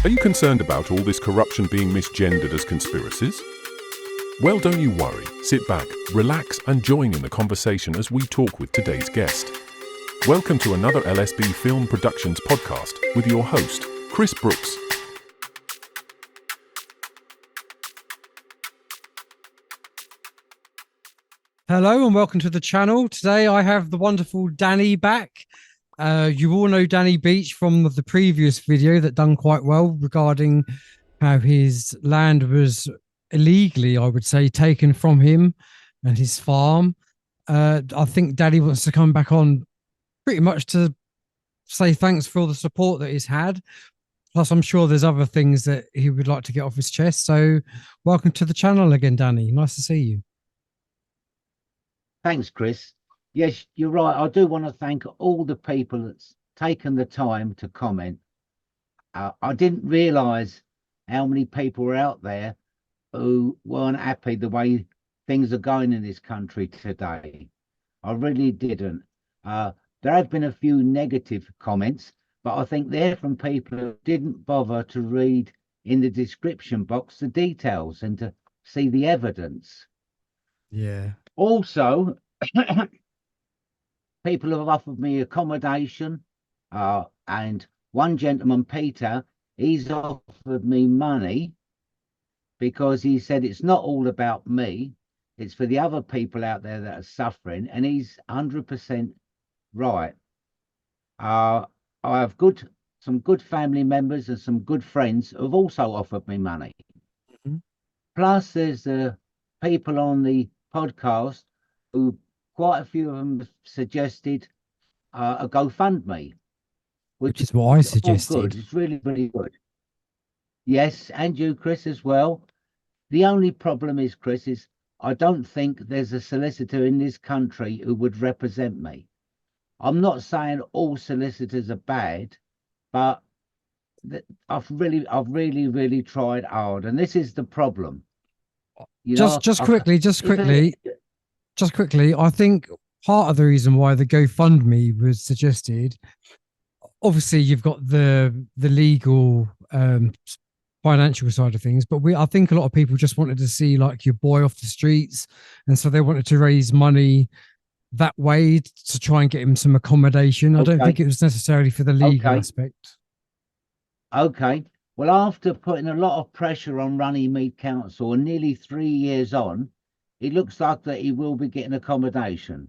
Are you concerned about all this corruption being misgendered as conspiracies? Well, don't you worry. Sit back, relax, and join in the conversation as we talk with today's guest. Welcome to another LSB Film Productions podcast with your host, Chris Brooks. Hello and welcome to the channel. Today I have the wonderful Danny back. You all know Danny Beach from the previous video that done quite well regarding how his land was illegally, I would say, taken from him and his farm. I think Danny wants to come back on pretty much to say thanks for all the support that he's had. Plus, I'm sure there's other things that he would like to get off his chest. So welcome to the channel again, Danny. Nice to see you. Thanks, Chris. Yes, you're right. I do want to thank all the people that's taken the time to comment. I didn't realise how many people were out there who weren't happy the way things are going in this country today. I really didn't. There have been a few negative comments, but I think they're from people who didn't bother to read in the description box the details and to see the evidence. Yeah. Also, people have offered me accommodation, and one gentleman, Peter, he's offered me money because he said it's not all about me, it's for the other people out there that are suffering, and he's 100% right. I have some good family members and some good friends who have also offered me money. Mm-hmm. Plus, there's people on the podcast who quite a few of them have suggested a GoFundMe, which is what I suggested. Good. It's really, really good. Yes, and you, Chris, as well. The only problem is, Chris, is I don't think there's a solicitor in this country who would represent me. I'm not saying all solicitors are bad, but I've really tried hard, and this is the problem. Just quickly, I think part of the reason why the GoFundMe was suggested, obviously you've got the legal financial side of things, but I think a lot of people just wanted to see like your boy off the streets, and so they wanted to raise money that way to try and get him some accommodation. I don't think it was necessarily for the legal aspect. Okay. Well, after putting a lot of pressure on Runnymede Council and nearly 3 years on, it looks like that he will be getting accommodation.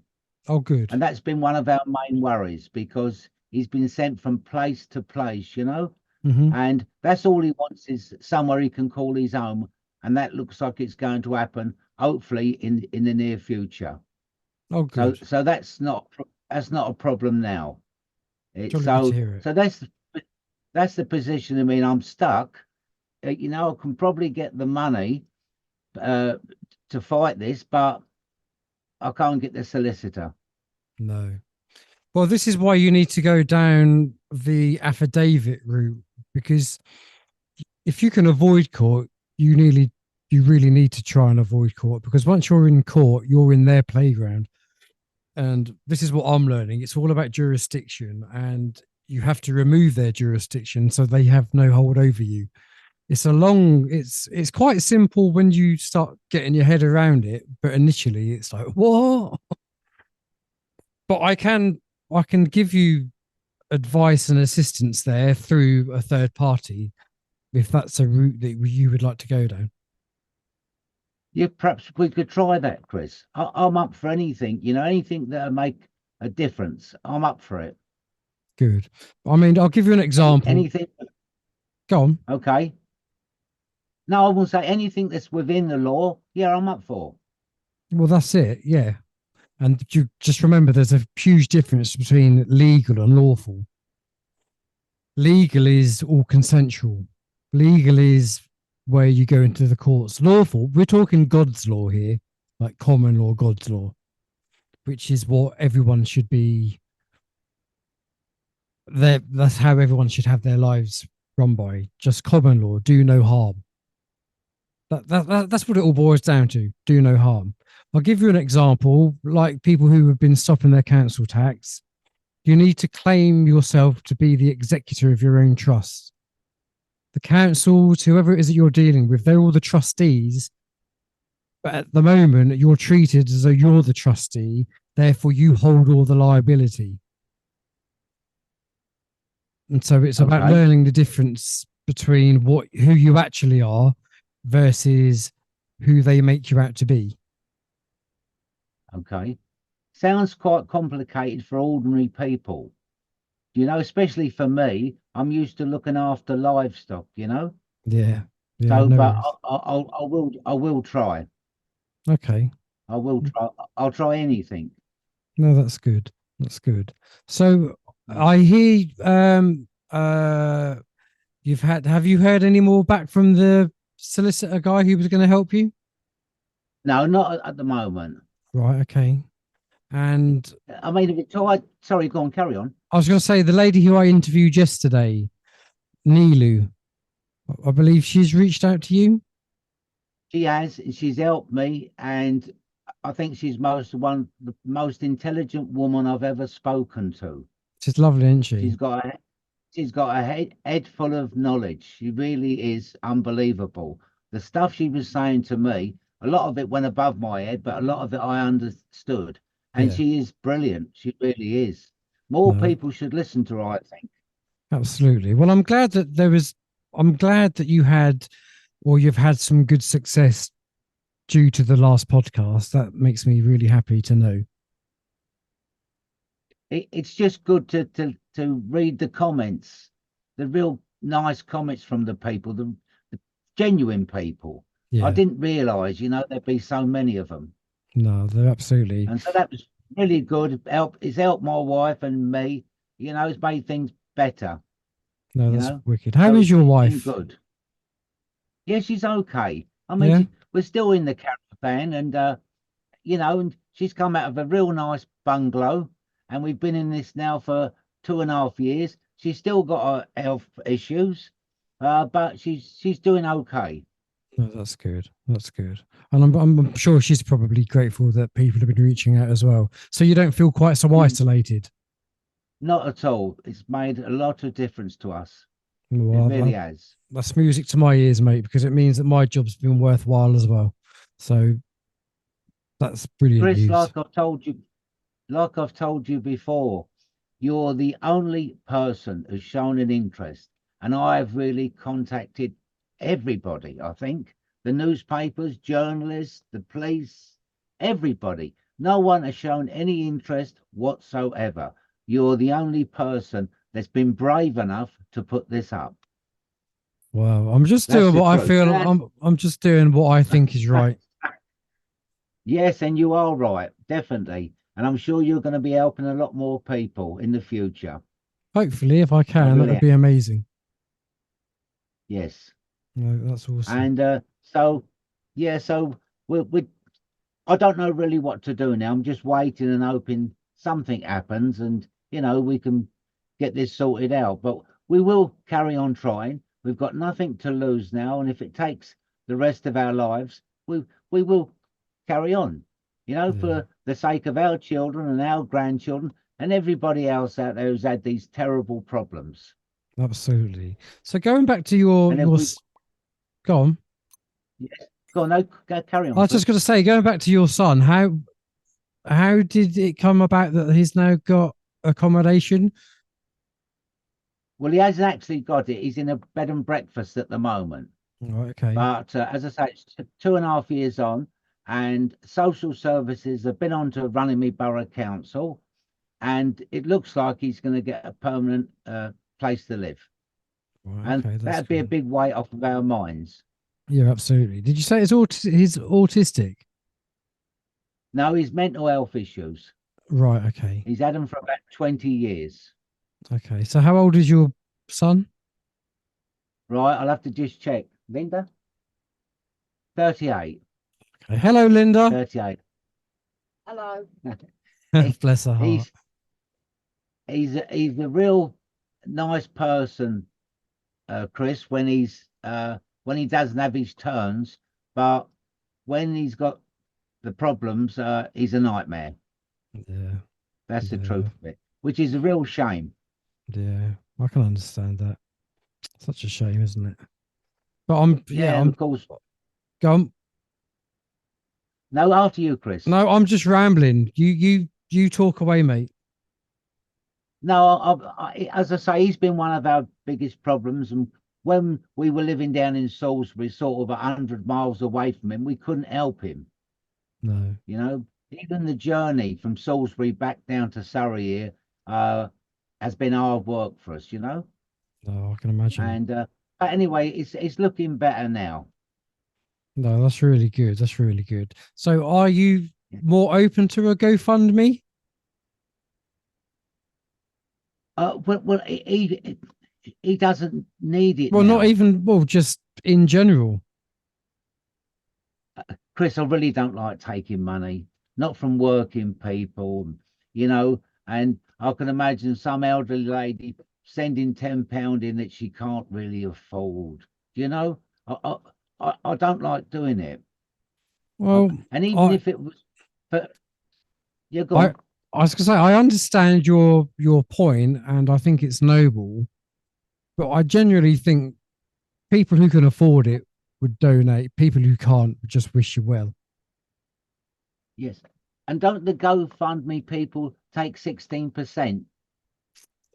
Oh, good. And that's been one of our main worries because he's been sent from place to place, you know, and that's all he wants is somewhere he can call his home. And that looks like it's going to happen, hopefully in the near future. Oh, good. So that's not a problem now. So that's the position. I mean, I'm stuck. You know, I can probably get the money to fight this, but I can't get the solicitor. No. Well, this is why you need to go down the affidavit route, because if you can avoid court, you really need to try and avoid court, because once you're in court, you're in their playground. And this is what I'm learning. It's all about jurisdiction, and you have to remove their jurisdiction so they have no hold over you. It's quite simple when you start getting your head around it, but initially it's like, what? But I can give you advice and assistance there through a third party if that's a route that you would like to go down. Yeah, perhaps we could try that, Chris. I'm up for anything, you know, anything that'll make a difference. I'm up for it. Good. I mean, I'll give you an example. Anything. Go on. Okay. No, I will say anything that's within the law. Yeah, I'm up for. Well, that's it. Yeah. And you just remember there's a huge difference between legal and lawful. Legal is all consensual. Legal is where you go into the courts. Lawful, we're talking God's law here, like common law, God's law, which is what everyone should be. That's how everyone should have their lives run by. Just common law, do no harm. That's what it all boils down to. Do no harm. I'll give you an example, like people who have been stopping their council tax. You need to claim yourself to be the executor of your own trust. the councils, whoever it is that you're dealing with, they're all the trustees. But at the moment, you're treated as though you're the trustee, therefore you hold all the liability. And so it's about Okay. learning the difference between who you actually are versus who they make you out to be. Okay. Sounds quite complicated for ordinary people. You know, especially for me, I'm used to looking after livestock, you know. Yeah. Yeah. So, No but worries. I will try. Okay. I will try. I'll try anything. No, that's good. That's good. So Mm. I hear have you heard any more back from the solicitor guy who was going to help you? No, not at the moment. Right, okay. And I mean, if it's all right, sorry, go on, carry on. I was going to say the lady who I interviewed yesterday, Nilu, I believe she's reached out to you. She has, she's helped me, and I think she's the most intelligent woman I've ever spoken to. She's lovely, isn't she? She's got a, she's got a head full of knowledge. She really is unbelievable. The stuff she was saying to me, a lot of it went above my head, but a lot of it I understood. And Yeah. she is brilliant. She really is. More No, people should listen to her, I think. absolutely. Well, I'm glad that you've had some good success due to the last podcast. That makes me really happy to know. It's just good to read the comments, the real nice comments from the people, the genuine people. I Yeah. didn't realize, you know, there'd be so many of them. No, they're absolutely. And so that was really good. It's helped my wife and me, you know, it's made things better, No, you that's know. wicked. How So is your it's been wife? good. Yeah, she's okay. I mean, Yeah. we're still in the caravan, and you know, and she's come out of a real nice bungalow, and we've been in this now for 2.5 years. She's still got her health issues, but she's doing okay. No, that's good. That's good. And I'm sure she's probably grateful that people have been reaching out as well. So you don't feel quite so Mm, isolated. not at all. It's made a lot of difference to us. It Well, really has. that's music to my ears, mate, because it means that my job's been worthwhile as well. So that's brilliant Chris, news. like I've told you before, you're the only person who's shown an interest, and I've really contacted everybody. I think the newspapers, journalists, the police, everybody. No one has shown any interest whatsoever. You're the only person that's been brave enough to put this up. Wow. I'm just That's doing the what I truth. feel I'm just doing what I think is right. Yes, and you are right, definitely. And I'm sure you're going to be helping a lot more people in the future. Hopefully, if I I can, that really would am. be amazing. Yes. No, that's awesome. And so, yeah, so we I don't know really what to do now. I'm just waiting and hoping something happens, and you know we can get this sorted out. But we will carry on trying. We've got nothing to lose now, and if it takes the rest of our lives, we will carry on. You know, Yeah, for the sake of our children and our grandchildren and everybody else out there who's had these terrible problems. absolutely. So going back to And if we, go on. yes, go on, no, carry I on, was just Chris. going to say, going back to your son, how did it come about that he's now got accommodation? Well, he hasn't actually got it. He's in a bed and breakfast at the moment. Right, okay. But as I say, it's 2.5 years on, and social services have been on to running me borough council, and it looks like he's going to get a permanent place to live. Right, And okay, that's that'd be a good. big weight off of our minds. Yeah, absolutely. Did you say he's autistic? No, his mental health issues. Right, okay. He's had them for about 20 years. Okay. So how old is your son? Right, I'll have to just check. Linda? 38. Okay. Hello, Linda. 38. Hello. He- Bless her heart. he's he's a real nice person, Chris, when he doesn't have his turns, but when he's got the problems, he's a nightmare. Yeah, That's the yeah, truth of it, which is a real shame. yeah. I can understand that. Such a shame, isn't it? But I'm Yeah, and I'm of course, gone. no, after you, Chris. No, I'm just rambling. You talk away, mate. No, as I say, he's been one of our biggest problems. And when we were living down in Salisbury, sort of 100 miles away from him, we couldn't help him. No. You know, even the journey from Salisbury back down to Surrey here has been hard work for us. You know, No, I can imagine. and but anyway, it's looking better now. No, that's really good. That's really good. So are you more open to a GoFundMe? Well, he doesn't need it Well, not now, even, well, just in general. Chris. I really don't like taking money, not from working people, you know. And I can imagine some elderly lady sending £10 in that she can't really afford. You know, I don't like doing it. Well, And even I if it was, but you're I gone. I was gonna say I understand your point and I think it's noble, but I genuinely think people who can afford it would donate. People who can't would just wish you well. Yes. And don't the GoFundMe people take 16%?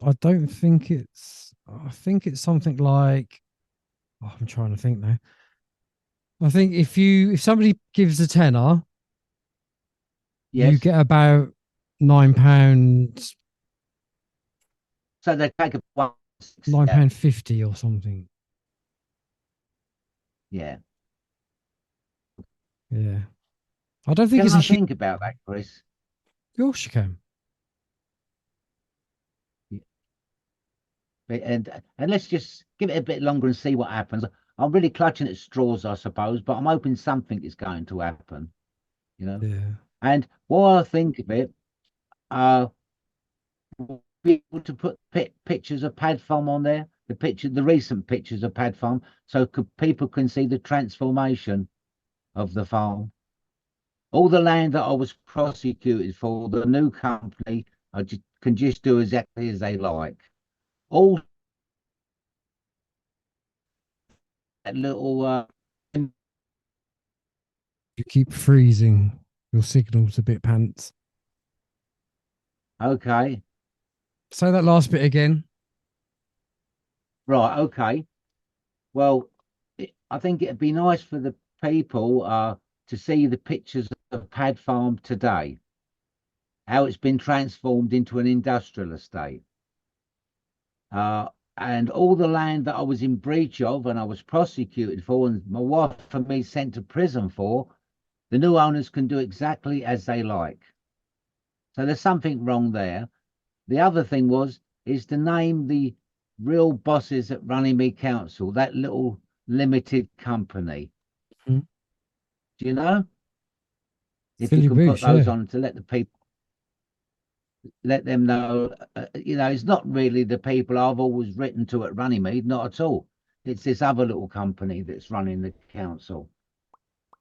I don't think it's. I think it's something like. Oh, I'm trying to think now. I think if somebody gives a tenner, you Yes. get about £9, So they take a one. nine Yeah. pound fifty or something. Yeah. Yeah, I don't think Can it's a I huge. think about that, Chris? Of course you can. And let's just give it a bit longer and see what happens. I'm really clutching at straws, I suppose, but I'm hoping something is going to happen, you know. Yeah. And while I think of it, we'll be able to put pictures of Pad Farm on there, the recent pictures of Pad Farm, so people can see the transformation of the farm. All the land that I was prosecuted for, the new company can just do exactly as they like. All that little You keep freezing. Your signal's a bit pants. okay. Say that last bit again. Right, okay. Well, I think it'd be nice for the people to see the pictures of Pad Farm today, how it's been transformed into an industrial estate. Uh, and all the land that I was in breach of and I was prosecuted for, and my wife and me sent to prison for, the new owners can do exactly as they like. So there's something wrong there. The other thing is to name the real bosses at Runnymede Council, that little limited company. Mhm. Do you know? If you Philly can put Boosh, those yeah. on to let the people, let them know, it's not really the people I've always written to at Runnymede, not at all. It's this other little company that's running the council.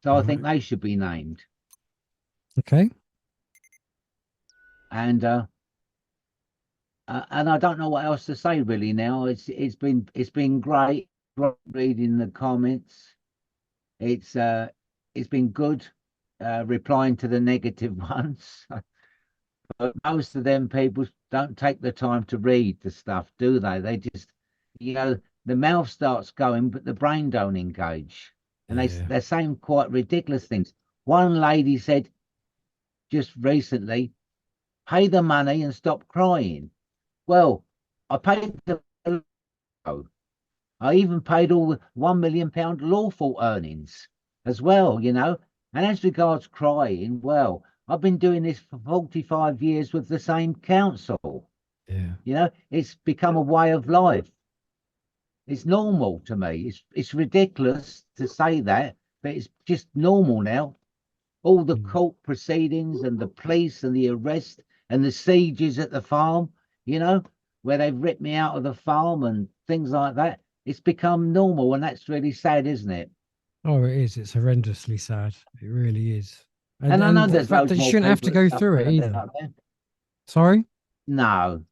So I think Right. they should be named. Okay. And and I don't know what else to say really now. It's been great reading the comments. It's been good replying to the negative ones. But most of them people don't take the time to read the stuff, do they? They just, the mouth starts going, but the brain don't engage, and Yeah. they're saying quite ridiculous things. One lady said just recently, "Pay the money and stop crying." Well, I paid the. I even paid all the £1 million lawful earnings as well, you know. And as regards crying, well, I've been doing this for 45 years with the same council. Yeah. You know, it's become a way of life. It's normal to me. It's ridiculous to say that, but it's just normal now. All the Mm. court proceedings and the police and the arrest and the sieges at the farm, you know, where they've ripped me out of the farm and things like that. It's become normal, and that's really sad, isn't it? Oh, it is. It's horrendously sad. It really is. And I know And the there's fact loads that you more shouldn't have people to that go suffer through it than that either. out there. Sorry? No,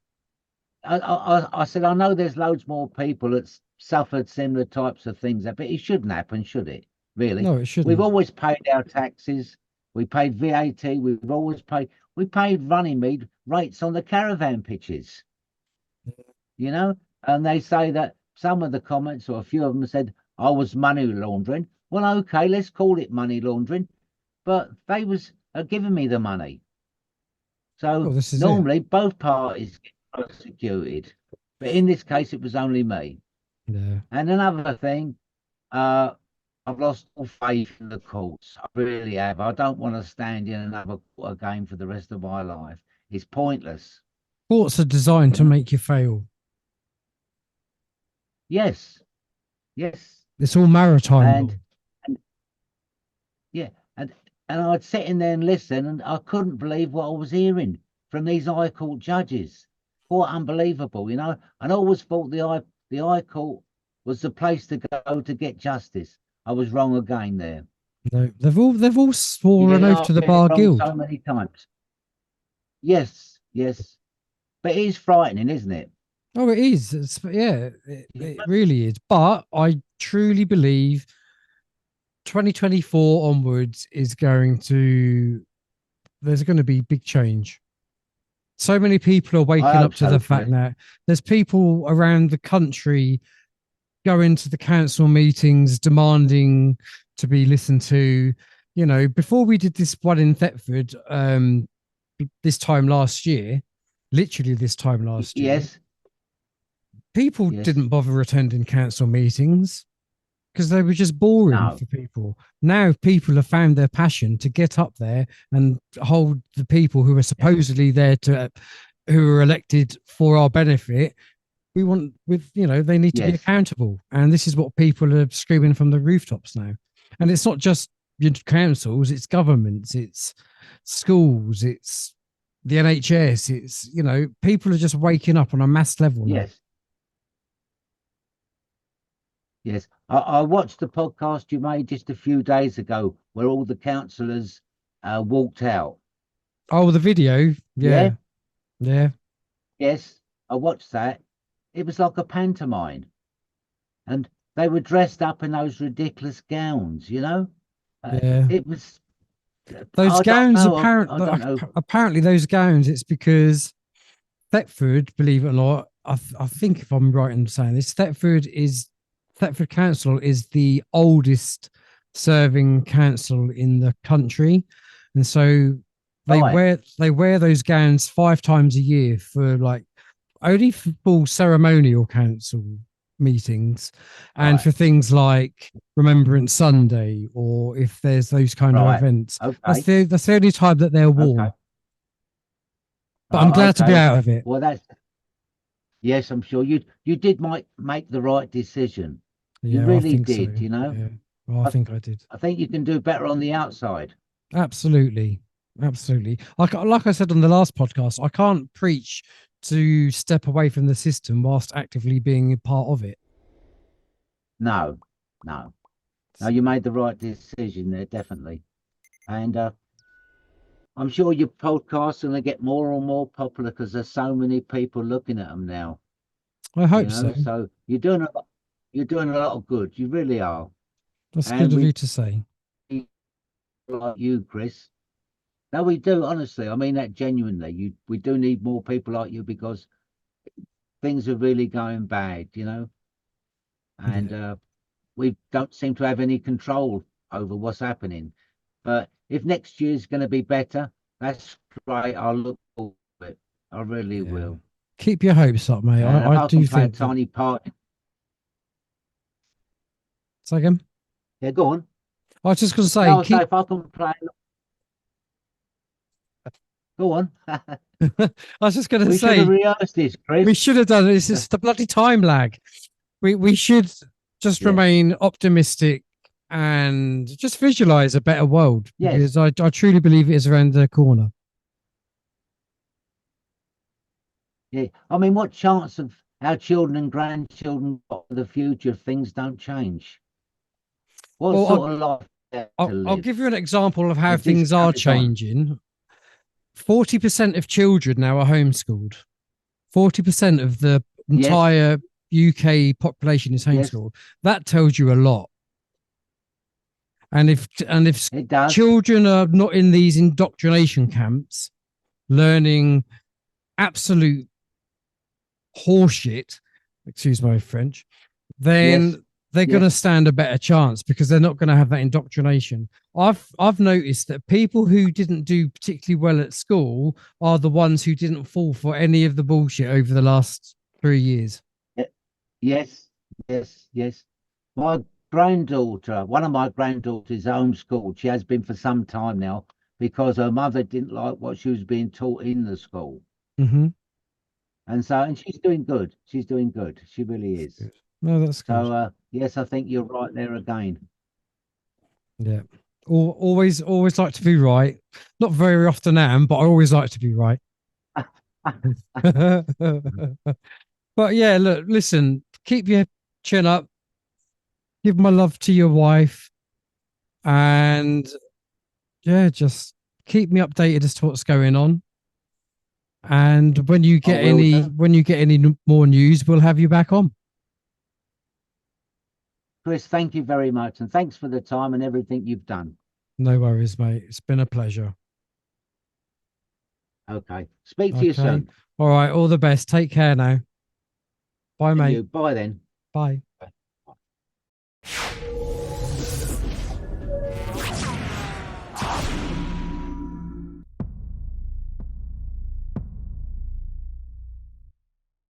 I said I know there's loads more people that suffered similar types of things. But it shouldn't happen, should it? Really? No, it shouldn't. We've always paid our taxes. We paid VAT. We've always paid. We paid Runnymede rates on the caravan pitches. You know, and they say that some of the comments, or a few of them, said I was money laundering. Well, okay, let's call it money laundering, but they was giving me the money. So normally both parties get prosecuted, but in this case, it was only me. Yeah. And another thing, I've lost all faith in the courts. I really have. I don't want to stand in another court again for the rest of my life. It's pointless. Courts are designed to make you fail. Yes. Yes. It's all maritime law. And yeah, and I'd sit in there and listen, and I couldn't believe what I was hearing from these High Court judges. Quite unbelievable, you know. And I always thought the High Court was the place to go to get justice. I was wrong again there. No, they've all sworn an oath to the bar guild so many times. Yes, yes, but it is frightening, isn't it? Oh, it is. It really is. But I truly believe 2024 onwards there's going to be big change. So many people are waking up to the fact that there's people around the country going to the council meetings demanding to be listened to. You know, before we did this one in Thetford, this time last year, literally this time last year. Yes. People didn't bother attending council meetings because they were just boring for people. Now people have found their passion to get up there and hold the people who are supposedly there who are elected for our benefit. They need to be accountable. And this is what people are screaming from the rooftops now. And it's not just councils, it's governments, it's schools, it's the NHS. It's, people are just waking up on a mass level now. Yes, I watched the podcast you made just a few days ago where all the councillors walked out. Oh, the video? Yeah. Yes, I watched that. It was like a pantomime. And they were dressed up in those ridiculous gowns, you know? It was... Those gowns, apparently those gowns, it's because Thetford, believe it or not, I think if I'm right in saying this, Thetford Council is the oldest serving council in the country, and so they wear those gowns 5 times a year for only full ceremonial council meetings and for things like Remembrance Sunday, or if there's those kind of events. That's the only time that they're worn. But I'm glad to be out of it. Well, yes, I'm sure you did make the right decision. Yeah, you really did, so. you know. Yeah. Well, I think I did. I think you can do better on the outside. Absolutely. Like I said on the last podcast, I can't preach to step away from the system whilst actively being a part of it. No, you made the right decision there, definitely. And I'm sure your podcasts are going to get more and more popular because there's so many people looking at them now. I hope so. So you're doing a lot of good. You really are. That's good of you to say. Like you, Chris. No, we do, honestly. I mean that genuinely. We do need more people like you because things are really going bad, you know. And we don't seem to have any control over what's happening. But if next year's going to be better, that's great. I'll look forward to it. I really will. Keep your hopes up, mate. I do think a tiny part. Say again? Yeah, go on. I was just going to say, say if I can play. Go on. I was just going to say, we should have rehearsed this, Chris. We should have done this. It's the bloody time lag. We should just remain optimistic and just visualize a better world. Because I truly believe it is around the corner. Yeah, I mean, what chance of our children and grandchildren got for the future if things don't change? What sort of life? I'll give you an example of how things are changing. 40% of children now are homeschooled. 40% of the entire UK population is Yes. homeschooled. That tells you a lot. And if It does. children are not in these indoctrination camps, learning absolute horseshit, excuse my French, then Yes. they're going to Yes. stand a better chance because they're not going to have that indoctrination. I've noticed that people who didn't do particularly well at school are the ones who didn't fall for any of the bullshit over the last 3 years. Yes. Yes. Yes. My granddaughter, one of my granddaughters, is homeschooled. She has been for some time now because her mother didn't like what she was being taught in the school. Mm-hmm. And she's doing good. She's doing good. She really is. Good. No, that's good. So, yes, I think you're right there again. Yeah. Always like to be right. Not very often am, but I always like to be right. But yeah, look, listen, keep your chin up. Give my love to your wife. And yeah, just keep me updated as to what's going on. And when you get will do. any more news, we'll have you back on. Chris, thank you very much. And thanks for the time and everything you've done. No worries, mate. It's been a pleasure. Okay. Speak to you soon. All right. All the best. Take care now. Bye, And mate. you. Bye then. Bye.